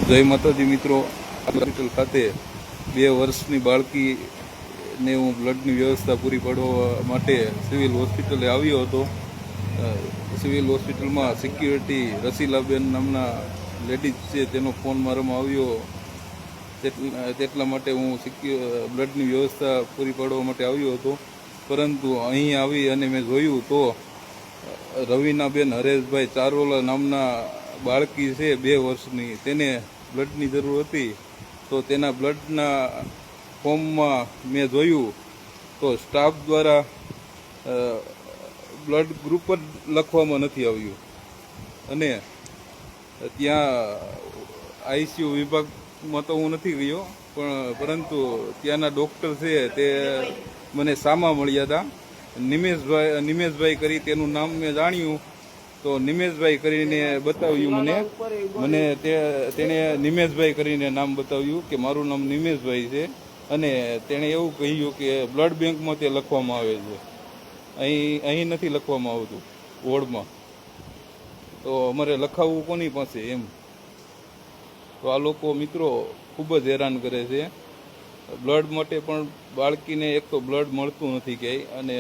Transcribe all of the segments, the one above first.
જય માતાજી મિત્રો, હોસ્પિટલ ખાતે 2 વર્ષની બાળકીને હું બ્લડની વ્યવસ્થા પૂરી પાડવા માટે સિવિલ હોસ્પિટલે આવ્યો હતો. સિવિલ હોસ્પિટલમાં સિક્યુરિટી રસીલાબેન નામના લેડીઝ છે, તેનો ફોન મારામાં આવ્યો. તેટલા માટે હું બ્લડની વ્યવસ્થા પૂરી પાડવા માટે આવ્યો હતો. પરંતુ અહીં આવી અને મેં જોયું તો રવિનાબેન હરેશભાઈ ચારોલા નામના બાળકી છે 2 વર્ષની, તેને બ્લડની જરૂર હતી. તો તેના બ્લડના ફોર્મમાં મેં જોયું તો સ્ટાફ દ્વારા બ્લડ ગ્રુપ જ લખવામાં નથી આવ્યું. અને ત્યાં આઈસીયુ વિભાગમાં તો હું નથી ગયો, પરંતુ ત્યાંના ડૉક્ટર છે તે મને સામા મળ્યા હતા. નિમેશભાઈ કરી તેનું નામ મેં જાણ્યું તો નિમેશભાઈ કરીને બતાવ્યું મને તેણે નિમેશભાઈ કરીને નામ બતાવ્યું કે મારું નામ નિમેશભાઈ છે. અને તેણે એવું કહ્યું કે બ્લડ બેંકમાં તે લખવામાં આવે છે, અહીં નથી લખવામાં આવતું વોર્ડમાં. તો અમારે લખાવવું કોની પાસે એમ? તો આ લોકો મિત્રો ખૂબ જ હેરાન કરે છે. બ્લડ માટે પણ બાળકીને એક તો બ્લડ મળતું નથી ક્યાંય, અને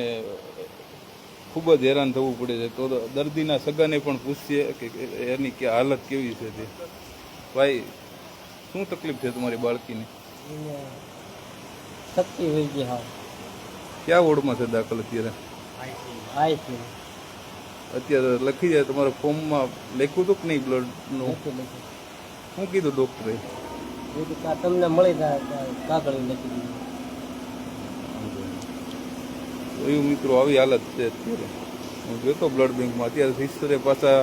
ખૂબ જ હેરાન થવું પડે છે. તો દર્દીના સગાને પણ પૂછીએ કે એની કે હાલત કેવી છે તે. ભાઈ, શું તકલીફ છે તમારી બાળકીને? શક્તિ હોય ગઈ. હા, ક્યાં વોર્ડમાં છે દાખલ અત્યારે? અત્યારે લખી જાય તમારા ફોર્મમાં લખ્યું હતું કે નહીં બ્લડનું? શું કીધું ડૉક્ટરે? તમને મળી જાય કાગળ લખી દીધું. એવું મિત્રો, આવી હાલત છે અત્યારે. હું જોતો બ્લડ બેંકમાં અત્યારે સિસ્ટરે પાછા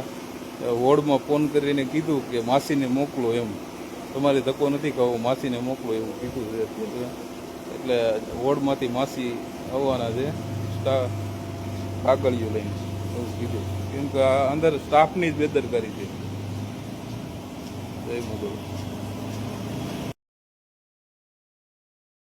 વોર્ડમાં ફોન કરીને કીધું કે માસીને મોકલો એમ, તમારે ધક્કો નથી ખાવો, માસીને મોકલો એવું કીધું છે અત્યારે. એટલે વોર્ડમાંથી માસી આવવાના છે કાગળિયું લઈને, એવું કીધું. કેમ કે અંદર સ્ટાફની જ બેદરકારી છે. જય મોગલ.